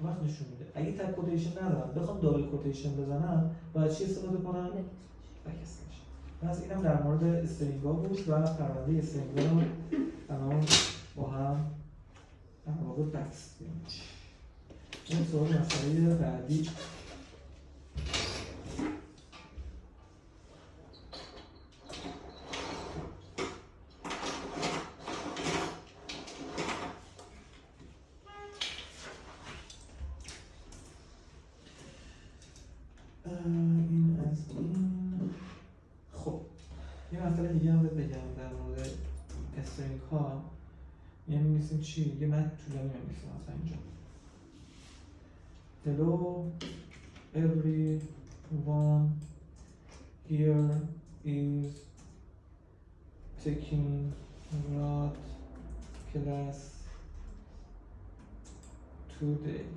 وقت نشون میده. اگه تک کوتیشن ندارم بخوام دابل کوتیشن بزنم باید چی استفاده کنم؟ بک اسلش. پس اینم در مورد استرینگ‌ها بود و پرونده استرینگ‌ها رو الان با هم در واقع بستیم. این سوال مسئله بعدی این از این. خب یه مسئله دیگه هم بگم در مورد استرینگ ها. یعنی می‌نویسیم چی؟ یه متن طولانی می‌نویسیم مثلا اینجا. Hello everyone, here is taking not class today.